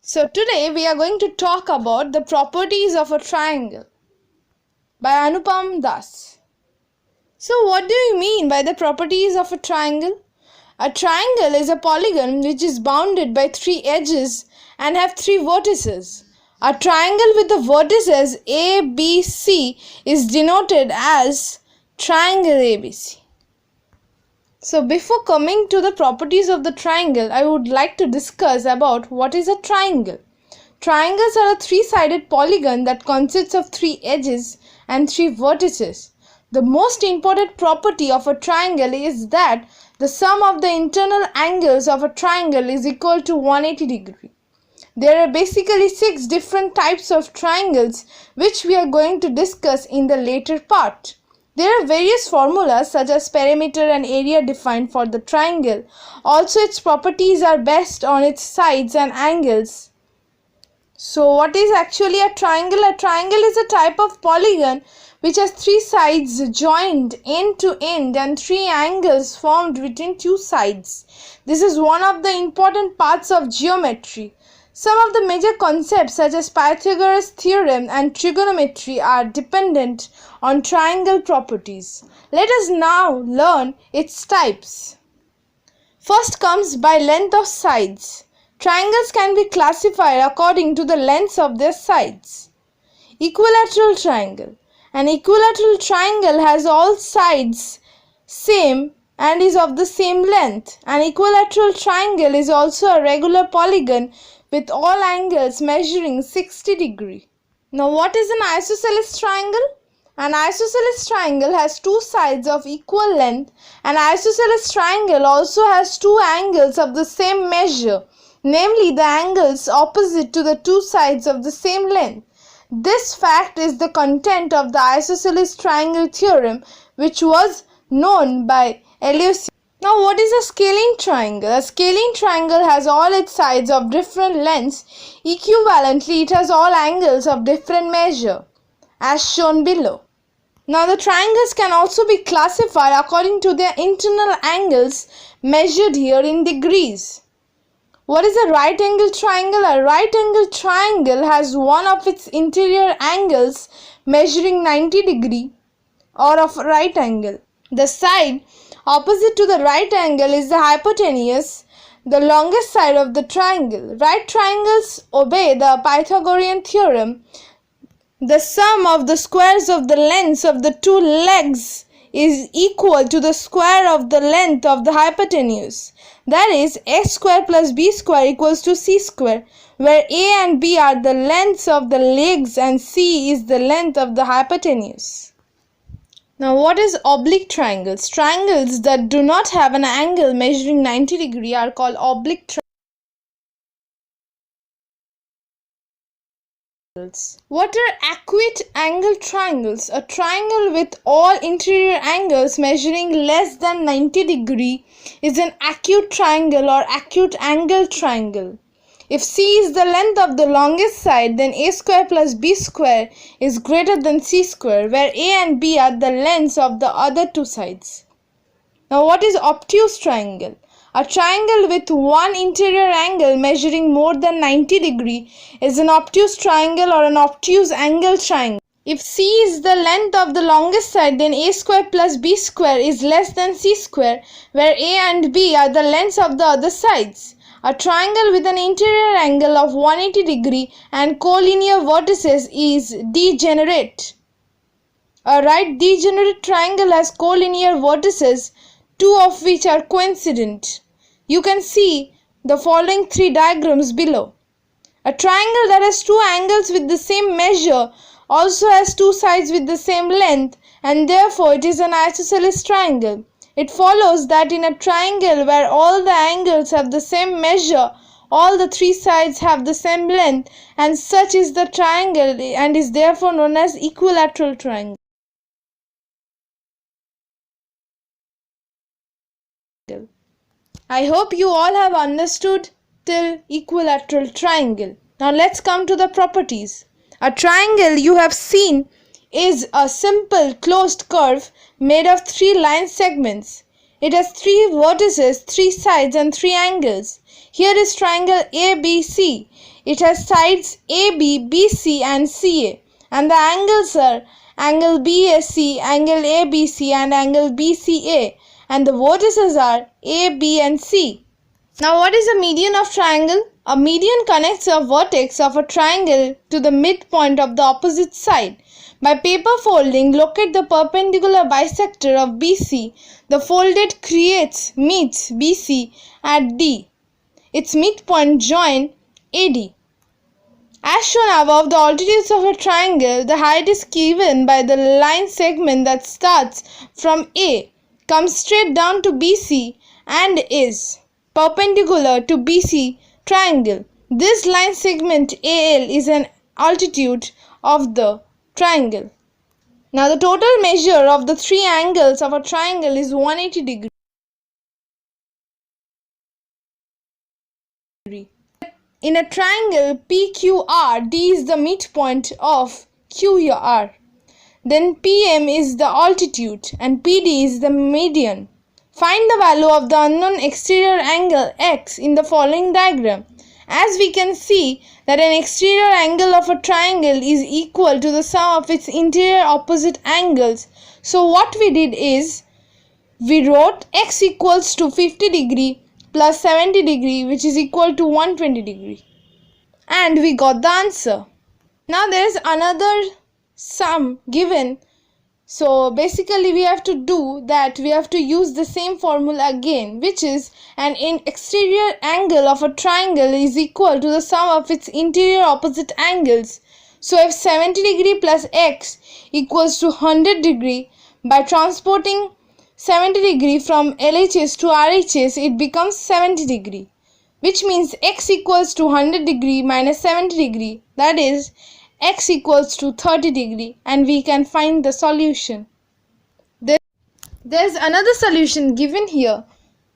So today we are going to talk about the properties of a triangle by Anupam Das. So what do you mean by the properties of a triangle? A triangle is a polygon which is bounded by three edges and have three vertices. A triangle with the vertices A, B, C is denoted as triangle ABC. So before coming to the properties of the triangle, I would like to discuss about what is a triangle. Triangles are a three-sided polygon that consists of three edges and three vertices. The most important property of a triangle is that the sum of the internal angles of a triangle is equal to 180 degrees. There are basically 6 different types of triangles which we are going to discuss in the later part. There are various formulas such as perimeter and area defined for the triangle. Also, its properties are based on its sides and angles. So what is actually a triangle? A triangle is a type of polygon which has three sides joined end to end and three angles formed between two sides. This is one of the important parts of geometry. Some of the major concepts such as Pythagoras theorem and trigonometry are dependent on triangle properties. Let us now learn its types. First comes by length of sides. Triangles can be classified according to the lengths of their sides. Equilateral triangle. An equilateral triangle has all sides same and is of the same length. An equilateral triangle is also a regular polygon with all angles measuring 60 degrees. Now what is an isosceles triangle? An isosceles triangle has two sides of equal length. An isosceles triangle also has two angles of the same measure, namely the angles opposite to the two sides of the same length. This fact is the content of the isosceles triangle theorem, which was known by Euclid. Now what is a scalene triangle? A scalene triangle has all its sides of different lengths. Equivalently, it has all angles of different measure, as shown below. Now the triangles can also be classified according to their internal angles measured here in degrees. What is a right angle triangle? A right angle triangle has one of its interior angles measuring 90 degrees or of right angle. The side opposite to the right angle is the hypotenuse, the longest side of the triangle. Right triangles obey the Pythagorean theorem. The sum of the squares of the lengths of the two legs is equal to the square of the length of the hypotenuse. That is, a square plus b square equals to c square, where a and b are the lengths of the legs and c is the length of the hypotenuse. Now what is oblique triangles? Triangles that do not have an angle measuring 90 degrees are called oblique triangles. What are acute angle triangles? A triangle with all interior angles measuring less than 90 degrees is an acute triangle or acute angle triangle. If c is the length of the longest side, then a square plus b square is greater than c square, where a and b are the lengths of the other two sides. Now what is obtuse triangle? A triangle with one interior angle measuring more than 90 degrees is an obtuse triangle or an obtuse angle triangle. If c is the length of the longest side, then a square plus b square is less than c square, where a and b are the lengths of the other sides. A triangle with an interior angle of 180 degrees and collinear vertices is degenerate. A right degenerate triangle has collinear vertices, two of which are coincident. You can see the following three diagrams below. A triangle that has two angles with the same measure also has two sides with the same length, and therefore it is an isosceles triangle. It follows that in a triangle where all the angles have the same measure, all the three sides have the same length, and such is the triangle and is therefore known as equilateral triangle. I hope you all have understood till equilateral triangle. Now let's come to the properties. A triangle, you have seen, is a simple closed curve made of three line segments. It has 3 vertices, 3 sides and 3 angles. Here is triangle ABC. It has sides AB, BC and CA. And the angles are angle BAC, angle ABC and angle BCA. And the vertices are A, B and C. Now what is a median of triangle? A median connects a vertex of a triangle to the midpoint of the opposite side. By paper folding, locate the perpendicular bisector of BC. The folded meets BC at D. Its midpoint join AD. As shown above, the altitudes of a triangle, the height is given by the line segment that starts from A, comes straight down to BC and is perpendicular to BC triangle. This line segment AL is an altitude of the triangle. Now the total measure of the 3 angles of a triangle is 180 degrees. In a triangle PQR, D is the midpoint of QR. Then PM is the altitude and PD is the median. Find the value of the unknown exterior angle X in the following diagram. As we can see that an exterior angle of a triangle is equal to the sum of its interior opposite angles. So what we did is, we wrote X equals to 50 degree plus 70 degree, which is equal to 120 degree. And we got the answer. Now there is another sum given. So basically we have to do that, we have to use the same formula again, which is an exterior angle of a triangle is equal to the sum of its interior opposite angles. So if 70 degree plus X equals to 100 degree, by transporting 70 degree from LHS to RHS, it becomes 70 degree, which means X equals to 100 degree minus 70 degree, that is X equals to 30 degree, and we can find the solution. There's another solution given here,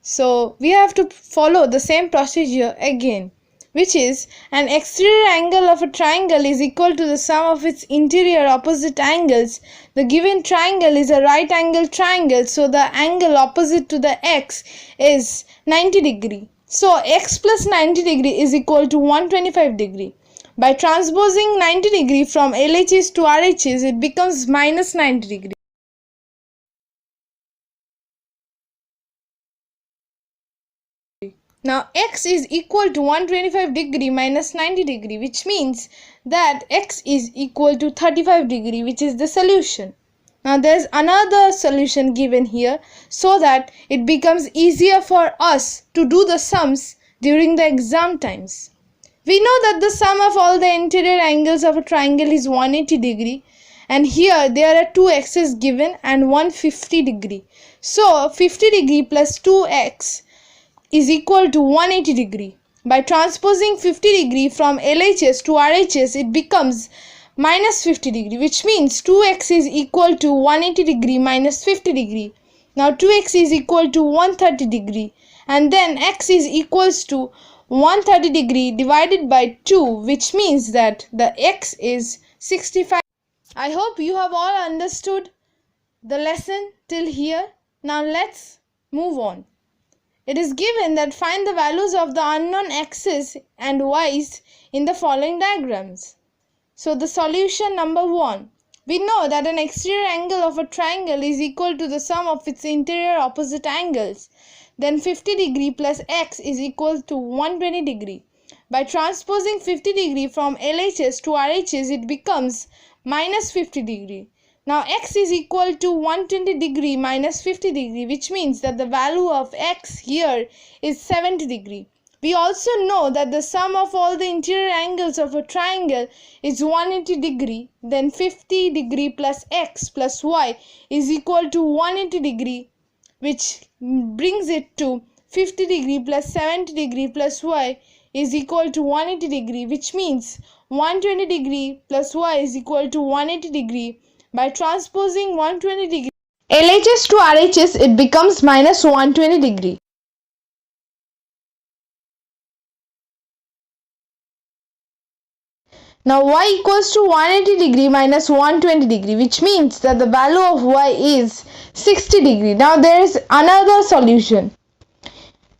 so we have to follow the same procedure again, which is an exterior angle of a triangle is equal to the sum of its interior opposite angles. The given triangle is a right angle triangle, so the angle opposite to the X is 90 degree. So X plus 90 degree is equal to 125 degree. By transposing 90 degree from LHS to RHS, it becomes minus 90 degree. Now X is equal to 125 degree minus 90 degree, which means that X is equal to 35 degree, which is the solution. Now there's another solution given here so that it becomes easier for us to do the sums during the exam times. We know that the sum of all the interior angles of a triangle is 180 degree, and here there are 2 x's given and 150 degree. So 50 degree plus 2x is equal to 180 degree. By transposing 50 degree from LHS to RHS, it becomes minus 50 degree, which means 2x is equal to 180 degree minus 50 degree. Now 2x is equal to 130 degree, and then x is equals to 130 degree divided by 2, which means that the x is 65. I hope you have all understood the lesson till here. Now let's move on. It is given that find the values of the unknown x's and y's in the following diagrams. So the solution number 1. We know that an exterior angle of a triangle is equal to the sum of its interior opposite angles. Then 50 degree plus x is equal to 120 degree. By transposing 50 degree from LHS to RHS, it becomes minus 50 degree. Now x is equal to 120 degree minus 50 degree, which means that the value of x here is 70 degree. We also know that the sum of all the interior angles of a triangle is 180 degree. Then 50 degree plus x plus y is equal to 180 degree, which brings it to 50 degree plus 70 degree plus y is equal to 180 degree, which means 120 degree plus y is equal to 180 degree. By transposing 120 degree LHS to RHS, it becomes minus 120 degree. Now y equals to 180 degree minus 120 degree, which means that the value of y is 60 degree. Now there is another solution.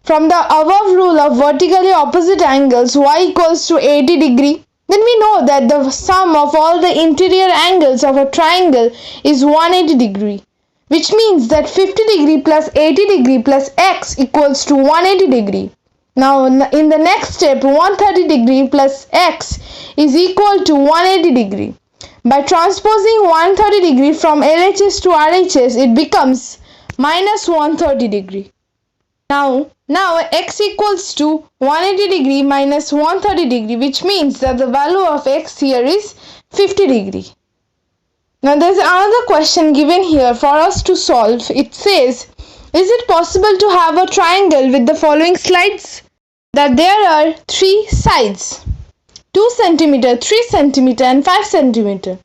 From the above rule of vertically opposite angles y equals to 80 degree, then we know that the sum of all the interior angles of a triangle is 180 degree, which means that 50 degree plus 80 degree plus x equals to 180 degree. Now in the next step, 130 degree plus x is equal to 180 degree. By transposing 130 degree from LHS to RHS, it becomes minus 130 degree. Now x equals to 180 degree minus 130 degree, which means that the value of x here is 50 degree. Now there is another question given here for us to solve. It says, is it possible to have a triangle with the following slides? That there are three sides, 2 cm, 3 cm and 5 cm.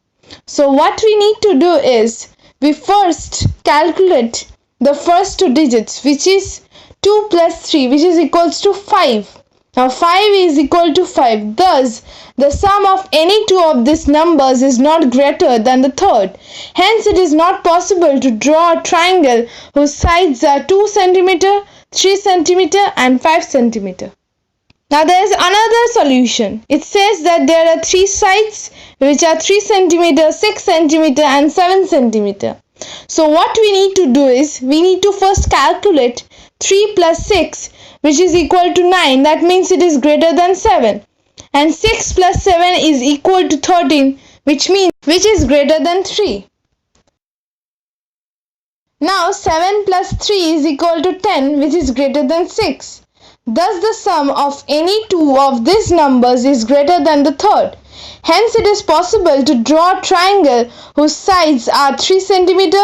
So what we need to do is, we first calculate the first two digits, which is 2 plus 3, which is equals to 5. Now 5 is equal to 5. Thus, the sum of any two of these numbers is not greater than the third. Hence, it is not possible to draw a triangle whose sides are 2 cm, 3 cm and 5 cm. Now there is another solution. It says that there are three sides which are 3 cm, 6 cm and 7 cm. So what we need to do is, we need to first calculate 3 plus 6, which is equal to 9. That means it is greater than 7. And 6 plus 7 is equal to 13, which is greater than 3. Now 7 plus 3 is equal to 10, which is greater than 6. Thus the sum of any two of these numbers is greater than the third. Hence it is possible to draw a triangle whose sides are 3 cm,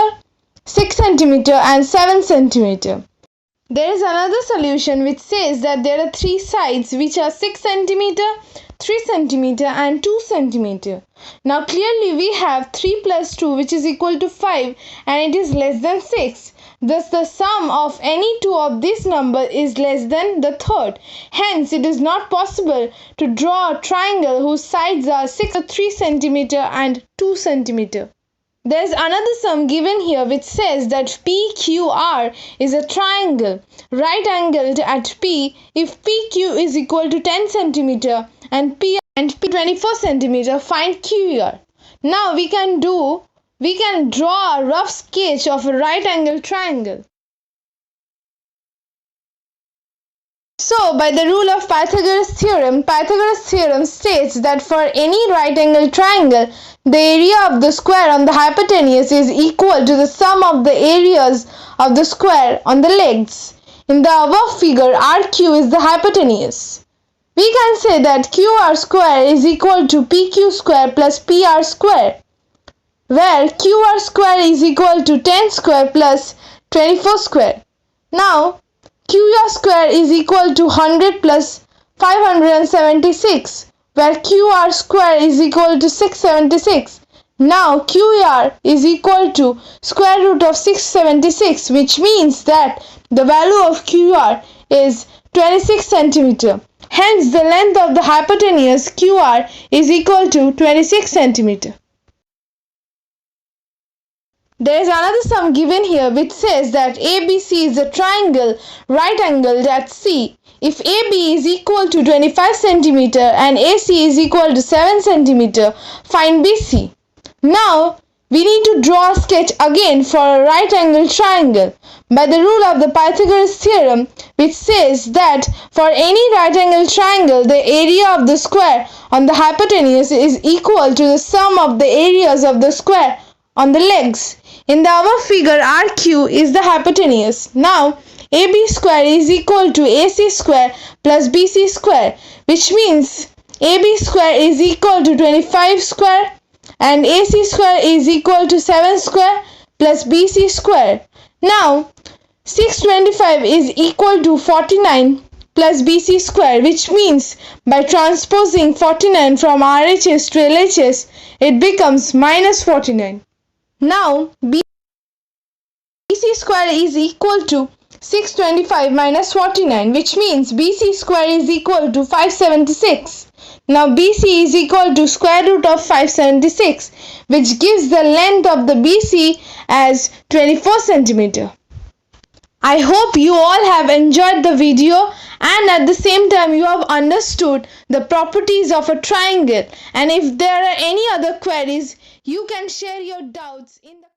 6 cm and 7 cm. There is another solution which says that there are three sides which are 6 cm, 3 cm and 2 cm. Now clearly we have 3 plus 2, which is equal to 5, and it is less than 6. Thus the sum of any two of these numbers is less than the third. Hence it is not possible to draw a triangle whose sides are 6, 3 cm and 2 cm. There is another sum given here which says that PQR is a triangle right angled at P if PQ is equal to 10 cm and P 24 cm. Find QR. Now we can draw a rough sketch of a right angle triangle. So by the rule of Pythagoras theorem states that for any right angle triangle, the area of the square on the hypotenuse is equal to the sum of the areas of the square on the legs. In the above figure, RQ is the hypotenuse. We can say that QR square is equal to PQ square plus PR square, where QR square is equal to 10 square plus 24 square. Now, QR square is equal to 100 plus 576, where QR square is equal to 676. Now, QR is equal to square root of 676, which means that the value of QR is 26 cm. Hence, the length of the hypotenuse QR is equal to 26 cm. There is another sum given here which says that ABC is a triangle right angled at C. If AB is equal to 25 cm and AC is equal to 7 cm, find BC. Now, we need to draw a sketch again for a right angled triangle by the rule of the Pythagoras theorem, which says that for any right angled triangle, the area of the square on the hypotenuse is equal to the sum of the areas of the square on the legs. In the above figure, RQ is the hypotenuse. Now, AB square is equal to AC square plus BC square, which means AB square is equal to 25 square and AC square is equal to 7 square plus BC square. Now, 625 is equal to 49 plus BC square, which means by transposing 49 from RHS to LHS, it becomes minus 49. Now, BC square is equal to 625 minus 49, which means BC square is equal to 576. Now BC is equal to square root of 576, which gives the length of the BC as 24 centimeter. I hope you all have enjoyed the video and at the same time you have understood the properties of a triangle, and if there are any other queries, you can share your doubts in the